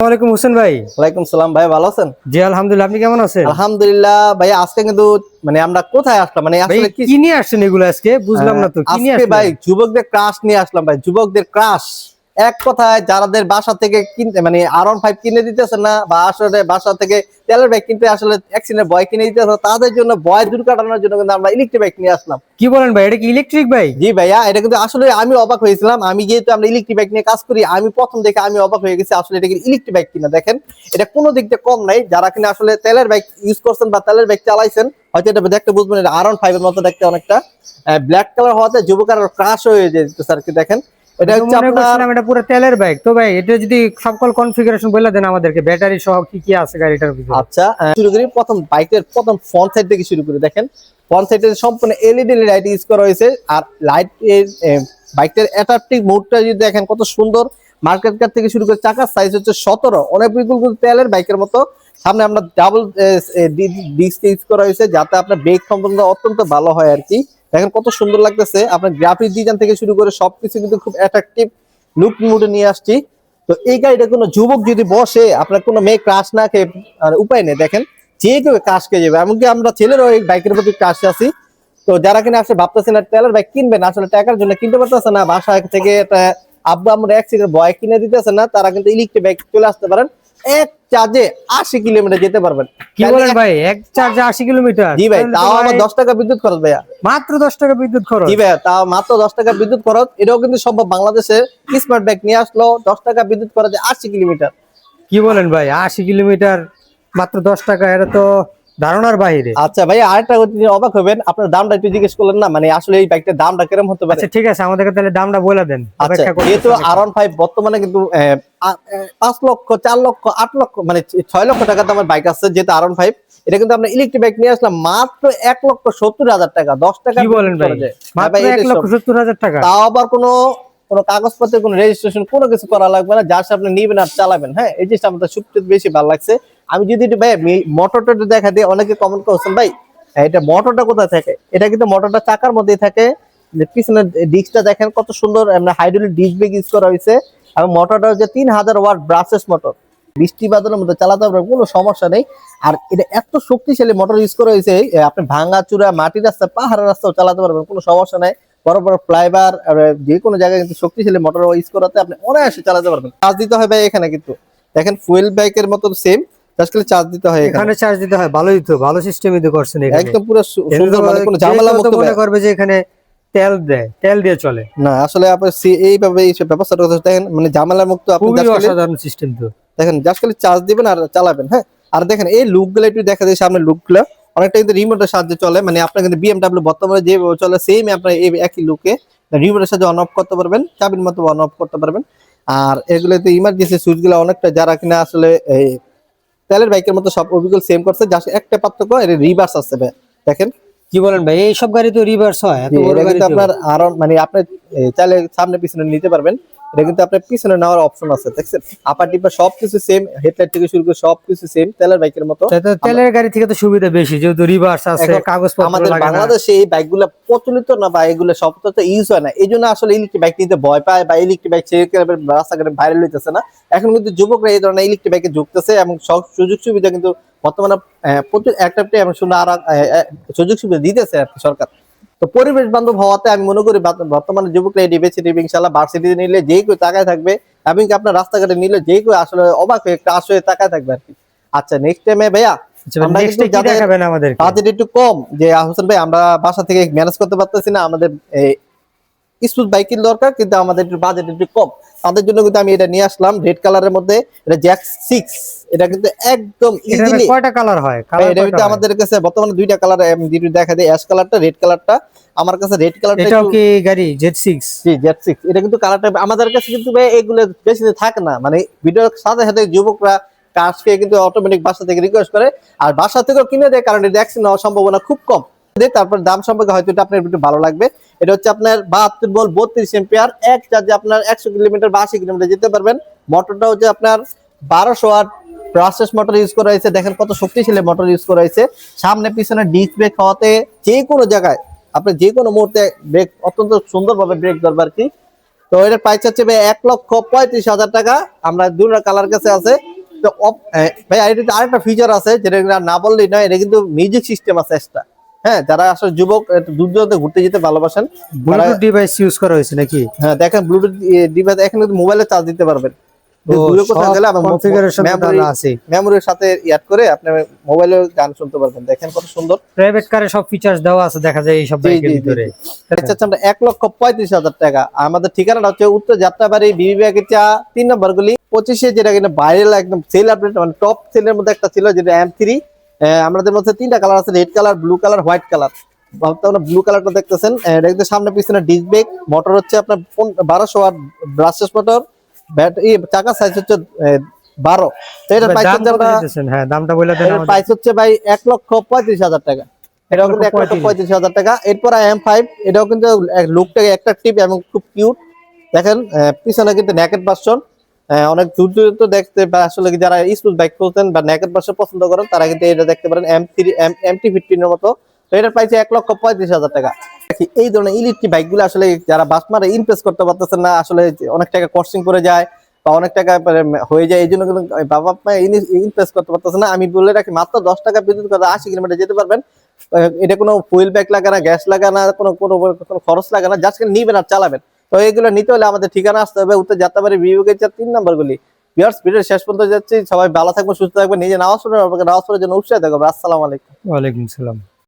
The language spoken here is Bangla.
আলাইকুম হোসেন ভাই। ওয়ালাইকুম সালাম ভাই, ভালো আছেন? জি আলহামদুলিল্লাহ, আপনি কেমন আছেন? আলহামদুলিল্লাহ ভাই। আজকে কিন্তু মানে আমরা কোথায় আসলাম, মানে ভাই আসলে কি নিয়ে আসছেন এগুলো আজকে? বুঝলাম না তো, কি নিয়ে আজকে আসলেন? ভাই যুবকদের ক্রাশ নিয়ে আসলাম ভাই, যুবকদের ক্রাশ। এক কথায় যাদের বাসা থেকে কিনতে মানে R15 কিনে দিতেছে না, বা আসলে বাসা থেকে তেলের বাইক কিনতে আসলে অ্যাক্সিডেন্ট ভয় কিনে দিতেছে, তাদের জন্য ভয় দূর কাটানোর জন্য কিন্তু আমরা ইলেকট্রিক বাইক নিয়ে আসলাম। কি বলেন ভাই, এটা কি ইলেকট্রিক বাইক? জি ভাইয়া, এটা কিন্তু আসলে আমি অবাক হয়েছিলাম। আমি যেহেতু আমরা ইলেকট্রিক বাইক নিয়ে কাজ করি, আমি প্রথম দেখে আমি অবাক হয়ে গেছি আসলে এটা কি ইলেকট্রিক বাইক কিনা। দেখেন এটা কোনো দিক দিয়ে কম নাই। যারা কিনা আসলে তেলের বাইক ইউজ করছেন বা তেলের বাইক চালাইছেন, হয়তো এটা দেখতে বুঝবেন এটা R15 এর মতো দেখতে, অনেকটা ব্ল্যাক কালার হওয়াতে যুবকের ক্রাশ হয়ে যেতে স্যার কি। দেখেন এটা হচ্ছে মনে আপনার করছিলাম এটা পুরো তেলের বাইক। তো ভাই এটা যদি সকল কনফিগারেশন বলে দেন আমাদেরকে, ব্যাটারি সহ কি কি আছে গাড়িটার ভিতরে? আচ্ছা, শুরু করি প্রথম বাইকের প্রথম ফ্রন্ট সাইড থেকে শুরু করি। দেখেন ফ্রন্ট সাইডে সম্পূর্ণ এলইডি লাইট ইউজ করা হয়েছে। আর লাইট বাইকটার অ্যাট্রাকটিভ মোডটা যদি দেখেন কত সুন্দর। মার্কেট কার থেকে শুরু করে চাকার সাইজ হচ্ছে 17, অনেক বিপুল তেলের বাইকের মতো। সামনে আমরা ডাবল ডিস্ক ইউজ করা হয়েছে, যাতে আপনার ব্রেক সম্বন্ধে অত্যন্ত ভালো হয় আর কি। দেখেন কত সুন্দর লাগতেছে। আপনার গ্রাফিক ডিজাইন থেকে শুরু করে সবকিছু কিন্তু খুব অ্যাট্রাকটিভ লুক মুডে নিয়ে আসছি। তো এই গাড়িটা কোনো যুবক যদি বসে, আপনার কোনো মেয়ে ক্রাশ না খেয়ে উপায় নেই। দেখেন যে কেউ ক্রাশ খেয়ে যাবে, এমনকি আমরা ছেলেরও এই বাইকের প্রতি ক্রাশ আছি। তো যারা কিনা আসলে ভাবতেছেন তেলের বাইক কিনবেন, আসলে টাকার জন্য কিনতে পারতেছে না, বাসা থেকে একটা আব্বা আমরা অ্যাক্সিডেন্ট ভয় কিনে দিতেছে না, তারা কিন্তু ইলেকট্রিক বাইক চলে আসতে পারেন। এক চার্জে 80 কিলোমিটার যেতে পারবেন। কি বলেন ভাই, এক চার্জে 80 কিলোমিটার? জি ভাই, তাও আবার 10 টাকা বিদ্যুৎ খরচ ভাইয়া। মাত্র 10 টাকা বিদ্যুৎ খরচ? জি ভাইয়া, তাও মাত্র 10 টাকা বিদ্যুৎ খরচ। এটাও কিন্তু সম্ভব। বাংলাদেশে স্মার্ট বাইক নিয়ে আসলো 10 টাকা বিদ্যুৎ খরচে 80 কিলোমিটার। কি বলেন ভাই, 80 কিলোমিটার মাত্র 10 টাকা? এটা তো ধারণার বাইরে। আচ্ছা ভাই, আরেকটা অবাক হবেন, আপনার দামটা একটু জিজ্ঞেস করলেন না, মানে আসলে এই বাইকটার দামটা কিরকম হতে পারে। আচ্ছা ঠিক আছে, আমাদেরকে তাহলে দামটা বলে দেন। আচ্ছা, যেহেতু R15 বর্তমানে কিন্তু 5 লক্ষ, 4 লক্ষ, 8 লক্ষ মানে 6 লক্ষ টাকা দামের বাইক আছে, যেহেতু R15, এটা কিন্তু আমরা ইলেকট্রিক বাইক নিয়ে আসলাম মাত্র 1,70,000 টাকা। 10 টাকা কি বলেন ভাই, মাত্র 1,70,000 টাকা? তাও আবার কোনো কোনো কাগজপত্র, কোনো রেজিস্ট্রেশন, কোনো কিছু করা লাগবে না। যার সাথে আপনি নিবেন আর চালাবেন। হ্যাঁ, এই জিনিসটা আমাদের সবচেয়ে বেশি ভালো লাগছে। আমি যদি ভাই মোটরটা দেখা দিই, অনেকে কমেন্ট করছেন ভাই এটা মোটরটা কোথায় থাকে। এটা কিন্তু মোটরটা চাকার মধ্যেই থাকে। পিছনের ডিস্কটা দেখেন কত সুন্দর, হাইড্রোলিক ডিস্ক ব্রেক ইউজ করা হয়েছে। এবং মোটরটা হচ্ছে 3000 ওয়াট ব্রাসেস মোটর। বৃষ্টি বাদলের মধ্যে চালাতে পারবেন, কোনো সমস্যা নেই। আর এটা এত শক্তিশালী মোটর ইউজ করা হয়েছে, আপনি ভাঙা চূড়া মাটির রাস্তা, পাহাড়ের রাস্তাও চালাতে পারবেন, কোনো সমস্যা নাই। বড় বড় ফ্লাইওভার, যে কোনো জায়গায় কিন্তু শক্তিশালী মোটর ইউজ করাতে আপনি অনায়াসে চালাতে পারবেন। চার্জ দিতে হয় ভাই এখানে, কিন্তু দেখেন ফুয়েল বাইকের মতো সেম, জাস্ট খালি চার্জ দিতে হয় এখানে। চার্জ দিতে হয়? ভালোই তো, ভালো সিস্টেমই তো করছেন এখানে। একদম পুরো সুন্দর, মানে কোনো ঝামেলা মুক্ত। মনে করবে যে এখানে তেল দেয়, তেল দিয়ে চলে না, আসলে আপনি এইভাবে এই ব্যবস্থাটা দেখেন, মানে ঝামেলা মুক্ত। আপনি অসাধারণ সিস্টেম তো। দেখেন জাস্ট খালি চার্জ দিবেন আর চালাবেন। হ্যাঁ, আর দেখেন এই লুকগুলো একটু দেখা যায়, সামনে লুকগুলো অনেকটা কিন্তু রিমোটের সাহায্যে চলে। মানে আপনার কিন্তু BMW বর্তমানে যে চলে, সেম আপনার এই একই লুকে রিমোটের সাহায্যে অন অফ করতে পারবেন, চাবির মতো অন অফ করতে পারবেন। আর এগুলোতে ইমার্জেন্সি সুইচগুলো অনেকটা, যারা কিনা আসলে এই তেলের বাইকের মতো সব অভিজ্ঞতা সেম করছে, জাস্ট একটা পার্থক্য, এর রিভার্স আছে ভাই। দেখেন কি বলেন ভাই, এই সব গাড়ি তো রিভার্স হয়? এত বড় গাড়ি আপনার আরো মানে আপনি চাইলে সামনে পিছনে নিতে পারবেন। এটা কিন্তু আপনার পিছনে নেওয়ার অপশন আছে, দেখছেন? আপার ডিপা সবকিছু সেম, হেডলাইট থেকে শুরু করে সবকিছু সেম তেলের বাইকের মতো। তেলের গাড়ি থেকে তো সুবিধা বেশি, যেহেতু রিভার্স আছে, কাগজপত্র আমাদের লাগে না। বাংলাদেশে এই বাইকগুলো প্রচলিত না, বা এগুলো সবটা ইউজ হয় না, এই জন্য আসলে ইলেকট্রিক বাইক নিতে ভয় পায়, বা ইলেকট্রিক বাইক রাস্তাঘাটে ভাইরাল হইতেছে না। এখন কিন্তু যুবকরা এই ধরনের ইলেকট্রিক বাইকে ঝুঁকতেছে, এবং সব সুযোগ সুবিধা কিন্তু বর্তমানে প্রচুর অ্যাট্রাক্টিভ এবং সুন্দর আর সুযোগ সুবিধা দিতেছে আর কি সরকার। তো পরিবেশ বান্ধব হওয়াতে আমি মনে করি বর্তমানে যুবকরা এই বেছে নিবে ইনশাআল্লাহ। ভার্সিটিতে নিলে যেই কেউ তাকায় থাকবে, এবং কি আপনার রাস্তাঘাটে নিলে যেই কেউ আসলে অবাক হয়ে ক্রাশ হয়ে তাকায় থাকবে আর কি। আচ্ছা, নেক্সট টাইমে ভাইয়া আমরা কিন্তু যাদের বাজেট একটু কম, যে হোসেন ভাই আমরা বাসা থেকে ম্যানেজ করতে পারতেছি না, আমাদের স্মুথ বাইকের দরকার, কিন্তু আমাদের একটু বাজেট একটু কম, তাদের জন্য কিন্তু আমি এটা নিয়ে আসলাম রেড কালারের মধ্যে। এটা জ্যাক 6। এটা কিন্তু একদম ইজিলি। কয়টা কালার হয়? এটা কিন্তু আমাদের কাছে বর্তমানে দুইটা কালার, আমি দুটো দেখা দেই, অ্যাশ কালারটা, রেড কালারটা। আমার কাছে রেড কালারটা। এটাও কি গাড়ি Z6? জি, Z6। এটা কিন্তু কালারটা আমাদের কাছে কিন্তু ভাই এগুলো বেশি দিন থাকে না, মানে ভিডিওর সাথে সাথে যুবকরা কাজকে কিন্তু অটোমেটিক বাসা থেকে রিকোয়েস্ট করে, আর বাসা থেকেও কিনে দেয়, কারণ এটা অ্যাক্সিডেন্ট হওয়ার সম্ভাবনা খুব কম। তারপর দাম সম্পর্কে হয়তো এটা আপনার একটু ভালো লাগবে। এটা হচ্ছে আপনার 72 ভোল্ট 32 এম্পিয়ার, এক চার্জে আপনার 100 কিলোমিটার বা 80 কিলোমিটার যেতে পারবেন। মোটরটা হচ্ছে আপনার 1200 ওয়াট ব্রাসেস মোটর ইউজ করা হয়েছে। দেখেন কত শক্তিশালী মোটর ইউজ করা হয়েছে। সামনে পিছনে ডিস্ক ব্রেক হওয়াতে যে কোনো জায়গায় আপনি যে কোনো মুহূর্তে ব্রেক অত্যন্ত সুন্দরভাবে ব্রেক ধরবে আর কি। তো এটার প্রাইস হচ্ছে 1,35,000 টাকা। আমরা দুটো কালার কাছে আছে, তো ভাই এটাতে আরেকটা ফিচার আছে যেটা না বললেই নয়, এটা কিন্তু মিউজিক সিস্টেম আছে এক্সট্রা। হ্যাঁ, যারা আসলে যুবক একটু দূর দূরান্তে ঘুরতে যেতে ভালোবাসেন, ব্লুটুথ ডিভাইস ইউজ করা হয়েছে নাকি? হ্যাঁ দেখেন ব্লুটুথ ডিভাইস এখানে মোবাইলে চার্জ দিতে পারবেন। দূরে কোথাও গেলে আপনার কনফিগারেশন মেমোরি আছে, মেমোরির সাথে অ্যাড করে আপনি মোবাইলে গান শুনতে পারবেন। দেখেন কত সুন্দর। প্রাইভেট কারে সব ফিচার্স দেওয়া আছে দেখা যায় এই সব বাইকের ভিতরে। আচ্ছা আমরা 1,35,000 টাকা। আমাদের ঠিকানাটা হচ্ছে উত্তর যাত্রাবাড়ি বিবি ব্যাগের চা 3 নম্বর গলি 25-এ, যেটা কিনা ভাইরাল একদম সেল আপডেট, মানে টপ সেলের মধ্যে একটা ছিল, যেটা M3। আমাদের মধ্যে 3টা কালার আছে, red colour, blue colour, white colour. আপনারা ব্লু কালারটা দেখতেছেন, এটা কিন্তু সামনে পিছনে ডিস্ক ব্রেক, মোটর হচ্ছে আপনার 1200 ওয়াট ব্রাশলেস মোটর, ব্যাটারি চাকা সাইজ হচ্ছে 12। তো এটা প্রাইস হচ্ছে আমরা, হ্যাঁ দামটা বলে দেন আমাদের। প্রাইস হচ্ছে ভাই 1,35,000 টাকা। এটাও কিন্তু 1,35,000 টাকা। এরপর M5, এটাও কিন্তু লুকটা অ্যাট্রাকটিভ এবং খুব কিউট। দেখেন পিছনে কিন্তু নেকেড ভার্সন, অনেক দূর দূর তো দেখতে, বা আসলে যারা স্কুল বাইক খুঁজছেন বা নেকেড ভার্সন পছন্দ করেন তারা কিন্তু এটা দেখতে পারেন, MT-15 এর মতো। তো এটার প্রাইস 1,35,000 টাকা। এই ধরনের ইলেকট্রিক বাইকগুলো আসলে যারা বাসমারে ইমপ্রেস করতে পারতেছেন না, আসলে অনেক টাকা কস্টিং করে যায় বা অনেক টাকা হয়ে যায়, এই জন্য কিন্তু বাবা মা ইমপ্রেস করতে পারতেছে না। আমি বলে রাখি মাত্র 10 টাকা বিদ্যুৎ কথা 80 কিলোমিটার যেতে পারবেন। এটা কোনো ফুয়েল ব্যাগ লাগে না, গ্যাস লাগে না, কোনো কোনো কোনো খরচ লাগে না, জাস্ট নিবেন আর চালাবেন। তো এইগুলো নিতে হলে আমাদের ঠিকানা আসতে হবে উত্তর যাত্রাবাড়ি বিভাগের 3 নম্বর গলি। ভিউয়ার্স, ভিডিওর শেষ পর্যন্ত যাচ্ছি, সবাই ভালো থাকবেন, সুস্থ থাকবেন, নিজে নামাজ পড়বেন, আপনাকে নামাজ পড়ার জন্য উৎসাহ থাকবে। আসসালামু আলাইকুম। ওয়ালাইকুম সালাম।